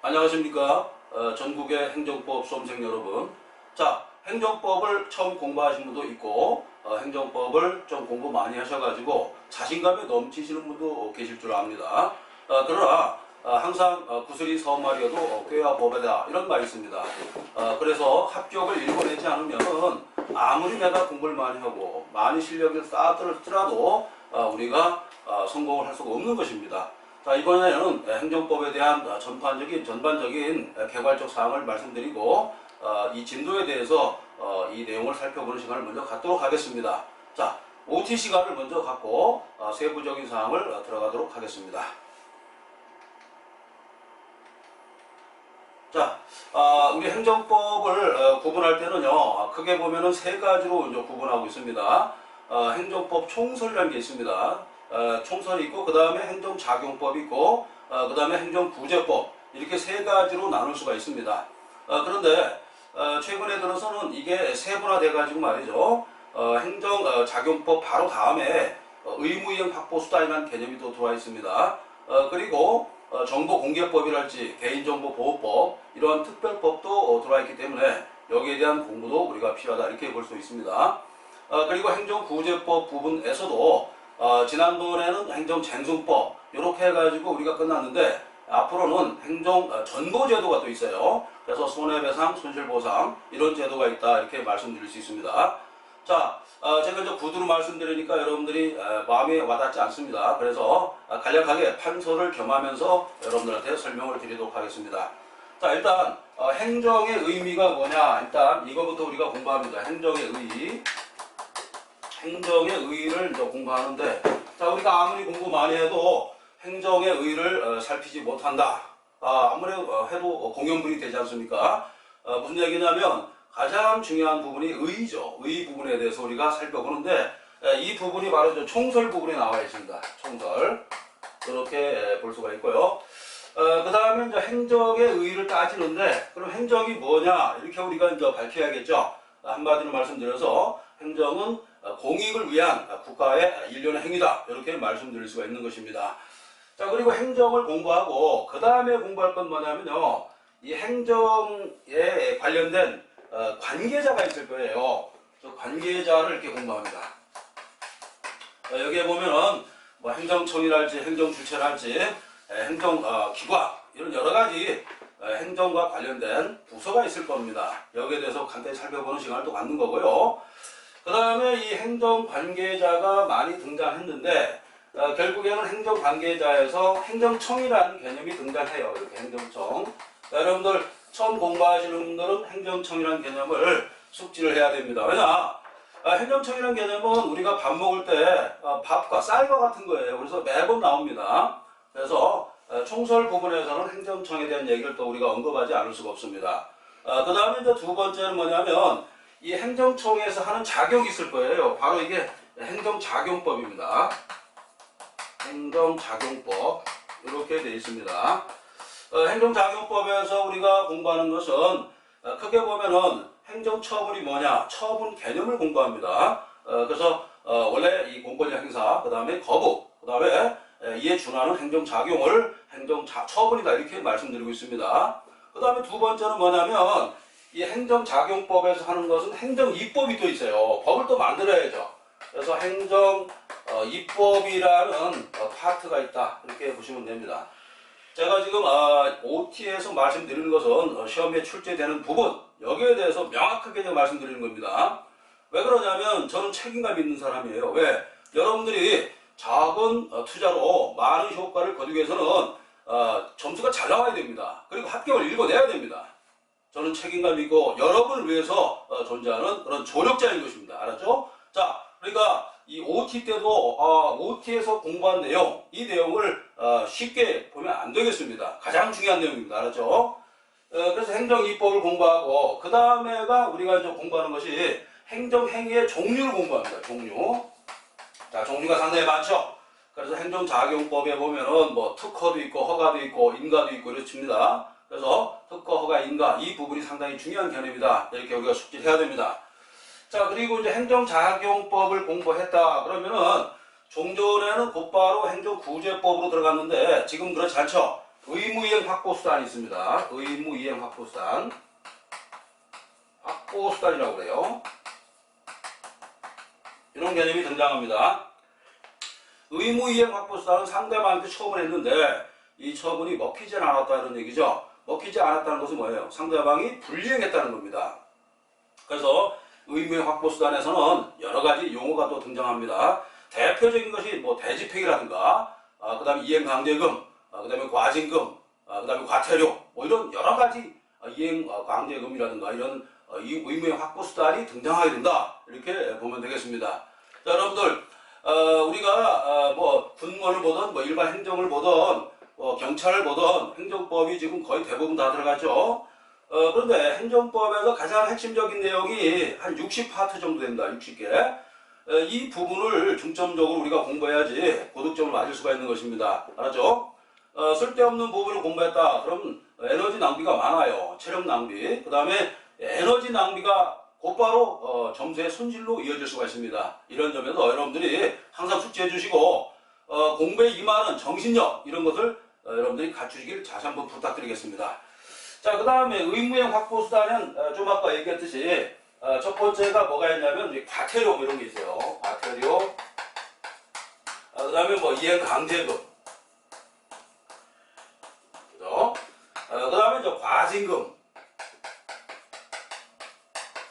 안녕하십니까. 전국의 행정법 수험생 여러분. 자, 행정법을 처음 공부하신 분도 있고, 행정법을 좀 공부 많이 하셔가지고 자신감이 넘치시는 분도 계실 줄 압니다. 그러나 항상 구슬이 서말이어도 꾀와 법에다 이런 말이 있습니다. 그래서 합격을 읽어내지 않으면 아무리 내가 공부를 많이 하고 많이 실력을 쌓았더라도 우리가 성공을 할 수가 없는 것입니다. 자, 이번에는 행정법에 대한 전반적인 개괄적 사항을 말씀드리고 이 진도에 대해서 이 내용을 살펴보는 시간을 먼저 갖도록 하겠습니다. 자, OT 시간을 먼저 갖고 세부적인 사항을 들어가도록 하겠습니다. 자, 우리 행정법을 구분할 때는요, 크게 보면은 세 가지로 이제 구분하고 있습니다. 행정법 총설이라는 게 있습니다. 총선이 있고, 그 다음에 행정작용법이 있고, 그 다음에 행정구제법, 이렇게 세 가지로 나눌 수가 있습니다. 그런데 최근에 들어서는 이게 세분화돼 가지고 말이죠, 행정작용법 바로 다음에 의무이행 확보수단이라는 개념이 또 들어와 있습니다. 그리고 정보공개법이랄지 개인정보보호법, 이러한 특별법도 들어와 있기 때문에 여기에 대한 공부도 우리가 필요하다, 이렇게 볼 수 있습니다. 그리고 행정구제법 부분에서도 지난번에는 행정쟁송법 이렇게 해가지고 우리가 끝났는데, 앞으로는 행정전보제도가 또 있어요. 그래서 손해배상, 손실보상 이런 제도가 있다, 이렇게 말씀드릴 수 있습니다. 자, 제가 이제 구두로 말씀드리니까 여러분들이 마음에 와닿지 않습니다. 그래서 간략하게 판서를 겸하면서 여러분들한테 설명을 드리도록 하겠습니다. 자, 일단 행정의 의미가 뭐냐, 일단 이거부터 우리가 공부합니다. 행정의 의의를 이제 공부하는데, 자, 우리가 아무리 공부 많이 해도 행정의 의의를 살피지 못한다. 아무래도 해도 공연분이 되지 않습니까? 무슨 얘기냐면 가장 중요한 부분이 의의죠. 의의 부분에 대해서 우리가 살펴보는데, 이 부분이 바로 저 총설 부분에 나와 있습니다. 총설. 그렇게 볼 수가 있고요. 그 다음에 이제 행정의 의의를 따지는데, 그럼 행정이 뭐냐, 이렇게 우리가 이제 밝혀야겠죠. 한마디로 말씀드려서 행정은 공익을 위한 국가의 일련의 행위다, 이렇게 말씀드릴 수가 있는 것입니다. 자, 그리고 행정을 공부하고 그 다음에 공부할 건 뭐냐면요, 이 행정에 관련된 관계자가 있을 거예요. 저 관계자를 이렇게 공부합니다. 여기에 보면은 뭐 행정청이랄지 행정주체랄지 행정기관, 이런 여러 가지 행정과 관련된 부서가 있을 겁니다. 여기에 대해서 간단히 살펴보는 시간을 또 갖는 거고요. 그 다음에 이 행정관계자가 많이 등장했는데, 결국에는 행정관계자에서 행정청이라는 개념이 등장해요. 이렇게 행정청. 여러분들 처음 공부하시는 분들은 행정청이라는 개념을 숙지를 해야 됩니다. 왜냐? 행정청이라는 개념은 우리가 밥 먹을 때 밥과 쌀과 같은 거예요. 그래서 매번 나옵니다. 그래서 총설 부분에서는 행정청에 대한 얘기를 또 우리가 언급하지 않을 수가 없습니다. 그 다음에 이제 두 번째는 뭐냐면, 이 행정청에서 하는 작용이 있을 거예요. 바로 이게 행정작용법입니다. 행정작용법, 이렇게 되어 있습니다. 행정작용법에서 우리가 공부하는 것은 크게 보면은 행정처분이 뭐냐, 처분 개념을 공부합니다. 그래서 원래 이 공권력 행사, 그 다음에 거부, 그 다음에 이에 준하는 행정작용을 행정처분이다, 이렇게 말씀드리고 있습니다. 그 다음에 두 번째는 뭐냐면, 이 행정작용법에서 하는 것은 행정입법이 또 있어요. 법을 또 만들어야죠. 그래서 행정입법이라는 파트가 있다, 이렇게 보시면 됩니다. 제가 지금 OT에서 말씀드리는 것은 시험에 출제되는 부분, 여기에 대해서 명확하게 말씀드리는 겁니다. 왜 그러냐면 저는 책임감 있는 사람이에요. 왜? 여러분들이 작은 투자로 많은 효과를 거두기 위해서는 점수가 잘 나와야 됩니다. 그리고 합격을 읽어내야 됩니다. 저는 책임감 있고 여러분을 위해서 존재하는 그런 조력자인 것입니다. 알았죠? 자, 그러니까 이 OT 때도 OT에서 공부한 내용, 이 내용을 쉽게 보면 안 되겠습니다. 가장 중요한 내용입니다. 알았죠? 그래서 행정입법을 공부하고 그 다음에가 우리가 이제 공부하는 것이 행정행위의 종류를 공부합니다. 종류. 자, 종류가 상당히 많죠? 그래서 행정작용법에 보면은 뭐 특허도 있고 허가도 있고 인가도 있고 이렇습니다. 그래서 특허, 허가, 인가, 이 부분이 상당히 중요한 개념이다, 이렇게 우리가 숙지를 해야 됩니다. 자, 그리고 이제 행정작용법을 공부했다 그러면은 종전에는 곧바로 행정구제법으로 들어갔는데 지금 그렇지 않죠. 의무이행 확보수단이 있습니다. 의무이행 확보수단. 확보수단이라고 그래요. 이런 개념이 등장합니다. 의무이행 확보수단은 상대방한테 처분을 했는데 이 처분이 먹히지 않았다는 얘기죠. 먹히지 않았다는 것은 뭐예요? 상대방이 불이행했다는 겁니다. 그래서 의무이행 확보수단에서는 여러 가지 용어가 또 등장합니다. 대표적인 것이 뭐 대집행이라든가, 그 다음에 이행강제금, 그 다음에 과징금, 그 다음에 과태료, 뭐 이런 여러 가지 이행강제금이라든가 이런 의무이행 확보수단이 등장하게 된다. 이렇게 보면 되겠습니다. 자, 여러분들, 우리가 뭐 군무원을 보든 뭐 일반 행정을 보든 경찰을 보든 행정법이 지금 거의 대부분 다 들어갔죠. 그런데 행정법에서 가장 핵심적인 내용이 한 60파트 정도 된다. 60개. 이 부분을 중점적으로 우리가 공부해야지 고득점을 맞을 수가 있는 것입니다. 알았죠? 쓸데없는 부분을 공부했다. 그럼 에너지 낭비가 많아요. 체력 낭비. 그 다음에 에너지 낭비가 곧바로 점수의 손실로 이어질 수가 있습니다. 이런 점에서 여러분들이 항상 숙지해 주시고 공부에 임하는 정신력 이런 것을 여러분들이 갖추시길 다시 한번 부탁드리겠습니다. 자, 그 다음에 의무이행 확보수단은 좀 아까 얘기했듯이 첫 번째가 뭐가 있냐면 과태료 이런 게 있어요. 과태료. 그 다음에 뭐 이행강제금. 그죠? 그 다음에 저 과징금.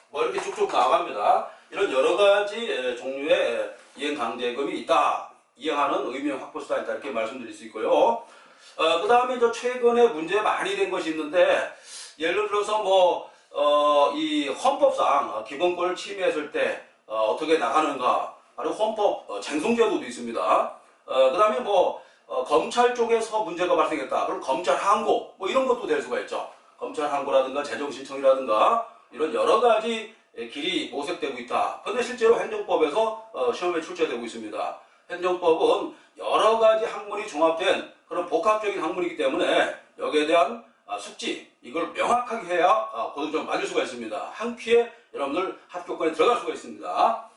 뭐 이렇게 쭉쭉 나갑니다. 이런 여러 가지 종류의 이행강제금이 있다. 이행하는 의무이행 확보수단이 있다. 이렇게 말씀드릴 수 있고요. 그 다음에 저 최근에 문제 많이 된 것이 있는데, 예를 들어서 뭐, 이 헌법상 기본권을 침해했을 때 어떻게 나가는가, 바로 헌법 쟁송제도도 있습니다. 그 다음에 뭐 검찰 쪽에서 문제가 발생했다. 그럼 검찰 항고 뭐 이런 것도 될 수가 있죠. 검찰 항고라든가 재정 신청이라든가 이런 여러 가지 길이 모색되고 있다. 그런데 실제로 행정법에서 시험에 출제되고 있습니다. 행정법은 여러 가지 학문이 종합된 그런 복합적인 학문이기 때문에 여기에 대한 숙지 이걸 명확하게 해야 고득점 맞을 수가 있습니다. 한 큐에 여러분들 합격권에 들어갈 수가 있습니다.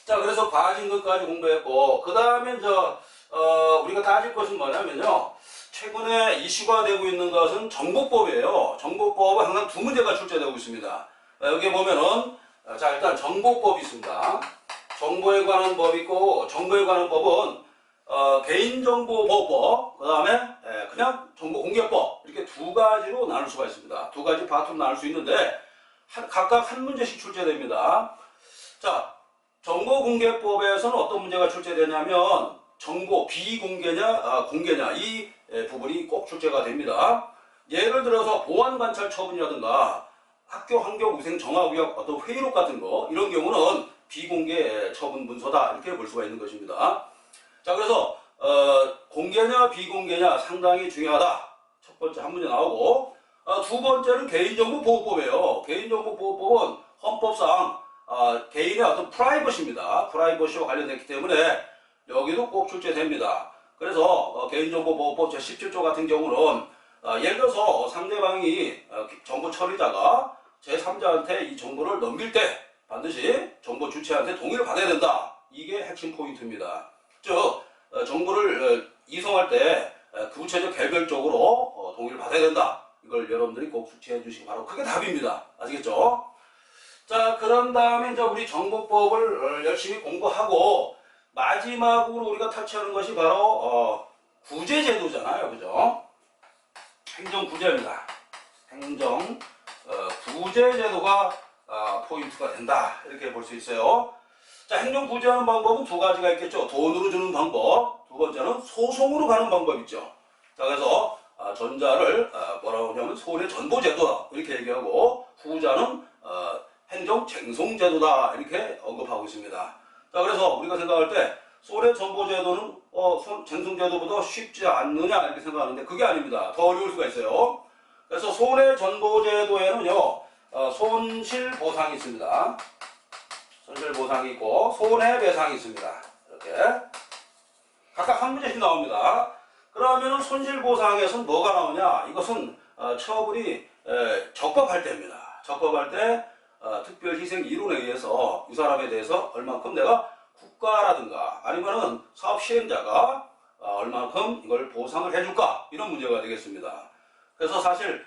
자, 그래서 과징금까지 공부했고, 그 다음에 우리가 따질 것은 뭐냐면요, 최근에 이슈가 되고 있는 것은 정보법이에요. 정보법은 항상 두 문제가 출제되고 있습니다. 여기 보면은 자, 일단 정보법이 있습니다. 정보에 관한 법이 있고, 정보에 관한 법은 개인정보보호법, 그 다음에 그냥 정보공개법, 이렇게 두 가지로 나눌 수가 있습니다. 두 가지 파트로 나눌 수 있는데 각각 한 문제씩 출제됩니다. 자, 정보공개법에서는 어떤 문제가 출제되냐면 정보 비공개냐 공개냐 이 부분이 꼭 출제가 됩니다. 예를 들어서 보안관찰 처분이라든가 학교 환경위생 정화구역 어떤 회의록 같은 거 이런 경우는 비공개 처분 문서다 이렇게 볼 수가 있는 것입니다. 자, 그래서 공개냐 비공개냐 상당히 중요하다. 첫 번째 한 문제 나오고, 두 번째는 개인정보보호법이에요. 개인정보보호법은 헌법상 개인의 어떤 프라이버시입니다. 프라이버시와 관련됐기 때문에 여기도 꼭 출제됩니다. 그래서 개인정보보호법 제17조 같은 경우는 예를 들어서 상대방이 정보 처리자가 제3자한테 이 정보를 넘길 때 반드시 정보 주체한테 동의를 받아야 된다. 이게 핵심 포인트입니다. 즉 정보를 이송할 때 구체적 개별적으로 동의를 받아야 된다. 이걸 여러분들이 꼭 숙지해 주시기 바로 그게 답입니다. 아시겠죠? 자, 그런 다음에 이제 우리 정보법을 열심히 공부하고 마지막으로 우리가 터치하는 것이 바로 구제제도잖아요. 그죠? 행정구제입니다. 행정 구제제도가 포인트가 된다. 이렇게 볼 수 있어요. 자, 행정 구제하는 방법은 두 가지가 있겠죠. 돈으로 주는 방법, 두 번째는 소송으로 가는 방법 있죠. 자, 그래서 전자를 뭐라고 하냐면 손해전보제도다 이렇게 얘기하고 후자는 행정쟁송제도다 이렇게 언급하고 있습니다. 자, 그래서 우리가 생각할 때 손해전보제도는 쟁송제도보다 쉽지 않느냐 이렇게 생각하는데 그게 아닙니다. 더 어려울 수가 있어요. 그래서 손해전보제도에는요 손실보상이 있습니다. 손실보상이 있고 손해배상이 있습니다. 이렇게 각각 한 문제씩 나옵니다. 그러면은 손실보상에서는 뭐가 나오냐? 이것은 처분이 적법할 때입니다. 적법할 때 특별희생 이론에 의해서 이 사람에 대해서 얼만큼 내가 국가라든가 아니면은 사업 시행자가 얼마만큼 이걸 보상을 해줄까? 이런 문제가 되겠습니다. 그래서 사실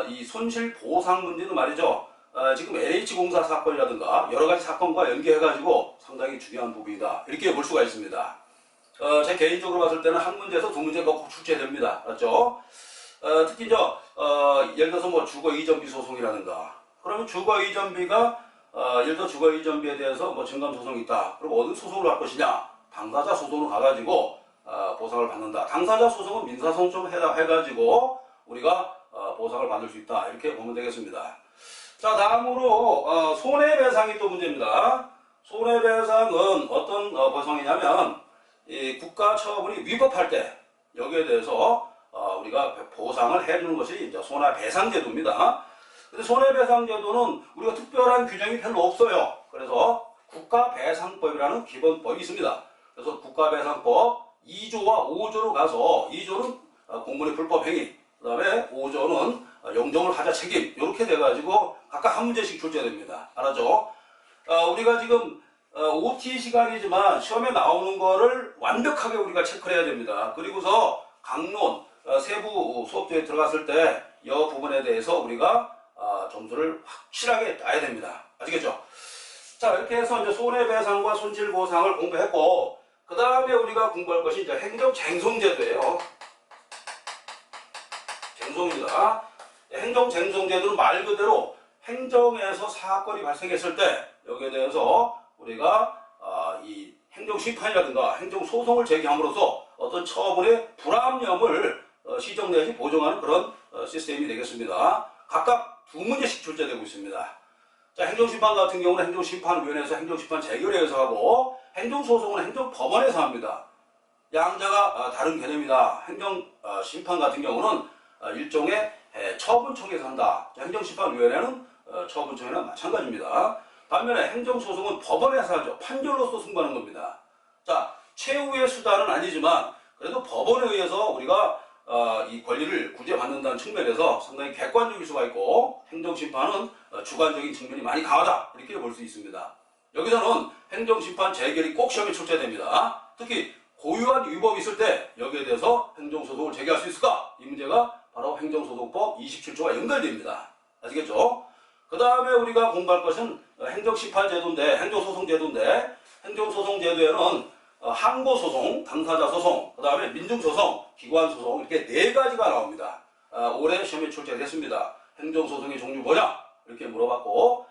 이 손실 보상 문제는 말이죠. 지금 LH공사 사건이라든가 여러 가지 사건과 연계해가지고 상당히 중요한 부분이다. 이렇게 볼 수가 있습니다. 제 개인적으로 봤을 때는 한 문제에서 두 문제가 꼭 출제됩니다. 맞죠? 특히 예를 들어서 뭐 주거 이전비 소송이라든가 그러면 주거 이전비가 예를 들어 주거 이전비에 대해서 뭐 증감 소송이 있다. 그럼 어느 소송을 할 것이냐? 당사자 소송을 가가지고 보상을 받는다. 당사자 소송은 민사소송 좀 해가지고 우리가 보상을 받을 수 있다. 이렇게 보면 되겠습니다. 자, 다음으로 손해배상이 또 문제입니다. 손해배상은 어떤 보상이냐면 이 국가 처분이 위법할 때 여기에 대해서 우리가 보상을 해주는 것이 이제 손해배상제도입니다. 근데 손해배상제도는 우리가 특별한 규정이 별로 없어요. 그래서 국가배상법이라는 기본법이 있습니다. 그래서 국가배상법 2조와 5조로 가서 2조는 공무원의 불법행위, 그 다음에 5조는 영정을 하자 책임, 이렇게 돼가지고 각각 한 문제씩 출제됩니다. 알았죠? 우리가 지금 OT 시간이지만 시험에 나오는 거를 완벽하게 우리가 체크를 해야 됩니다. 그리고서 강론, 세부 수업조에 들어갔을 때 이 부분에 대해서 우리가 점수를 확실하게 따야 됩니다. 아시겠죠? 자, 이렇게 해서 이제 손해배상과 손실보상을 공부했고, 그 다음에 우리가 공부할 것이 이제 행정쟁송제도예요. 쟁송입니다. 행정쟁송제도는 말 그대로 행정에서 사건이 발생했을 때 여기에 대해서 우리가 이 행정심판이라든가 행정소송을 제기함으로써 어떤 처분의 불합리함을 시정 내지 보정하는 그런 시스템이 되겠습니다. 각각 두 문제씩 출제되고 있습니다. 자, 행정심판 같은 경우는 행정심판위원회에서 행정심판 재결의에서 하고 행정소송은 행정법원에서 합니다. 양자가 다른 개념이다. 행정심판 같은 경우는 일종의 처분청에서 한다. 행정심판위원회는 처분청이랑 마찬가지입니다. 반면에 행정소송은 법원에서 하죠. 판결로서 승부하는 겁니다. 자, 최후의 수단은 아니지만 그래도 법원에 의해서 우리가 이 권리를 구제받는다는 측면에서 상당히 객관적일 수가 있고 행정심판은 주관적인 측면이 많이 강하다. 이렇게 볼 수 있습니다. 여기서는 행정심판 재결이 꼭 시험에 출제됩니다. 특히 고유한 위법이 있을 때 여기에 대해서 행정소송을 제기할 수 있을까? 이 문제가 바로 행정소송법 27조와 연결됩니다. 아시겠죠? 그 다음에 우리가 공부할 것은 행정심판제도인데, 행정소송제도인데, 행정소송제도에는 항고소송, 당사자소송, 그 다음에 민중소송, 기관소송 이렇게 네 가지가 나옵니다. 올해 시험에 출제됐습니다. 행정소송의 종류 뭐냐? 이렇게 물어봤고,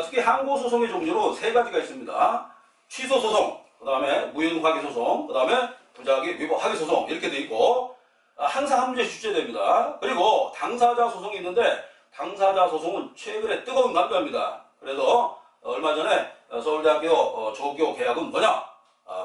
특히 항고소송의 종류로 세 가지가 있습니다. 취소소송, 그 다음에 무효화기소송, 그 다음에 부작위 위법화기소송 이렇게 돼 있고, 항상 한 문제 출제됩니다. 그리고 당사자 소송이 있는데 당사자 소송은 최근에 뜨거운 감자입니다. 그래서 얼마 전에 서울대학교 조교 계약은 뭐냐?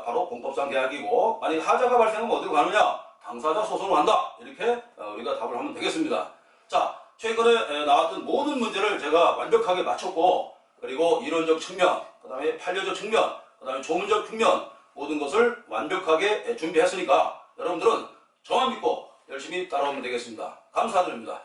바로 공법상 계약이고 만약 하자가 발생하면 어디로 가느냐? 당사자 소송을 한다. 이렇게 우리가 답을 하면 되겠습니다. 자, 최근에 나왔던 모든 문제를 제가 완벽하게 맞췄고 그리고 이론적 측면, 그 다음에 판례적 측면, 그 다음에 조문적 측면 모든 것을 완벽하게 준비했으니까 여러분들은 저만 믿고 열심히 따라오면 되겠습니다. 감사드립니다.